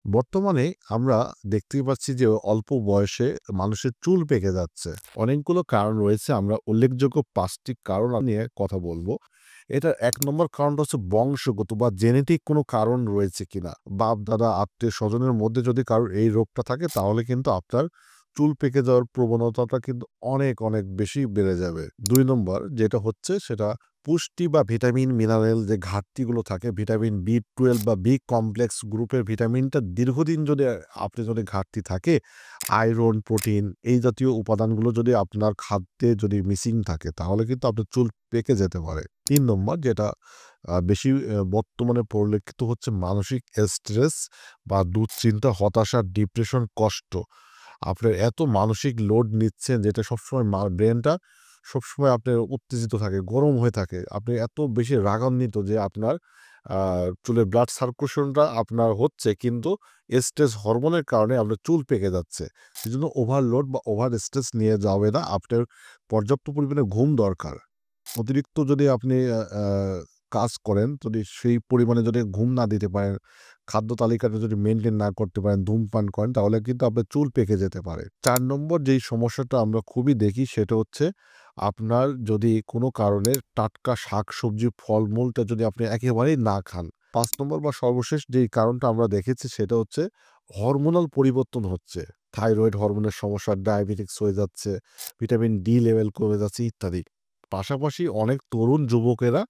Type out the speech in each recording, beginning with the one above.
বর্তমানে আমরা দেখতেই পাচ্ছি যে অল্প বয়সে মানুষের চুল পেকে যাচ্ছে। অনেকগুলো কারণ রয়েছে। আমরা উল্লেখযোগ্য ৫ টি কারণ নিয়ে কথা বলব। এটার ১ নম্বর কারণটা হচ্ছে বংশগত বা জেনেটিক কোনো কারণ রয়েছে কিনা। বাপ-দাদা, আত্মীয়-স্বজনের মধ্যে যদি কারোর এই রোগটা থাকে তাহলে কিন্তু আপনার চুল পেকে যাওয়ার প্রবণতাটা কিন্তু অনেক, অনেক বেশি বেড়ে যাবে। ২ নম্বর যেটা হচ্ছে সেটা পুষ্টি বা ভিটামিন, মিনারেল যে ঘাটতিগুলো থাকে, ভিটামিন B12 বা বি কমপ্লেক্স গ্রুপের ভিটামিনটা দীর্ঘদিন যদি আপনি যদি ঘাটতি থাকে, আয়রন, প্রোটিন এই জাতীয় উপাদানগুলো যদি আপনার খাদ্যে যদি মিসিং থাকে, তাহলে কিন্তু আপনার চুল পেকে যেতে পারে। ৩ নম্বর যেটা বেশি বর্তমানে পরিলক্ষিত হচ্ছে মানসিক স্ট্রেস বা দুশ্চিন্তা, হতাশা, ডিপ্রেশন, কষ্ট। আপনার এত মানসিক লোড নিচ্ছেন যেটা সবসময় ব্রেনটা সবসময় আপনার উত্তেজিত থাকে, গরম হয়ে থাকে। আপনি এত বেশি রাগান্বিত যে আপনার আ চুলের ব্লাড সার্কুলেশনটা আপনার হচ্ছে কিন্তু স্ট্রেস হরমোনের কারণে আপনার চুল পেকে যাচ্ছে। সেজন্য ওভারলোড বা ওভার স্ট্রেস নিয়ে যাবে না। আপনার পর্যাপ্ত পরিমাণে ঘুম দরকার। অতিরিক্ত যদি আপনি আ আ কাজ করেন, যদি সেই পরিমাণে যদি ঘুম না দিতে পারেন, খাদ্য তালিকাটা যদি মেইনটেইন না করতে পারেন, ধূমপান করেন তাহলে কিন্তু আপনার চুল পেকে যেতে পারে। ৪ নম্বর যেই সমস্যাটা আমরা খুবই দেখি সেটা হচ্ছে আপনার যদি কোনো কারণে টাটকা শাকসবজি, ফলমূলটা যদি আপনি একেবারেই না খান। ৫ নম্বর বা সর্বশেষ যেই কারণটা আমরা দেখেছি সেটা হচ্ছে হরমোনাল পরিবর্তন হচ্ছে। থাইরয়েড হরমোনের সমস্যা, ডায়াবেটিকস হয়ে যাচ্ছে, ভিটামিন ডি লেভেল কমে যাচ্ছে ইত্যাদি। পাশাপাশি অনেক তরুণ যুবকেরা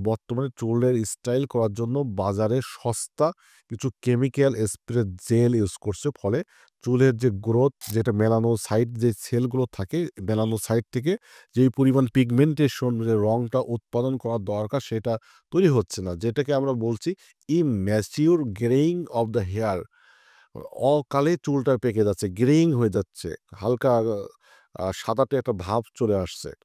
বর্তমানে চুলের স্টাইল করার জন্য বাজারে সস্তা কিছু কেমিক্যাল স্প্রে জেল ইউজ করছে। ফলে চুলের যে গ্রোথ যেটা মেলানোসাইট যে সেলগুলো থাকে, মেলানোসাইট থেকে যেই পরিমাণ পিগমেন্টেশন যে রংটা উৎপাদন করা দরকার সেটা তৈরি হচ্ছে না। যেটাকে আমরা বলছি immature greying of the hair. অকালে চুলটা পেকে যাচ্ছে, গ্রেইং হয়ে যাচ্ছে। হালকা সাদাটে একটা ভাব চলে আসছে।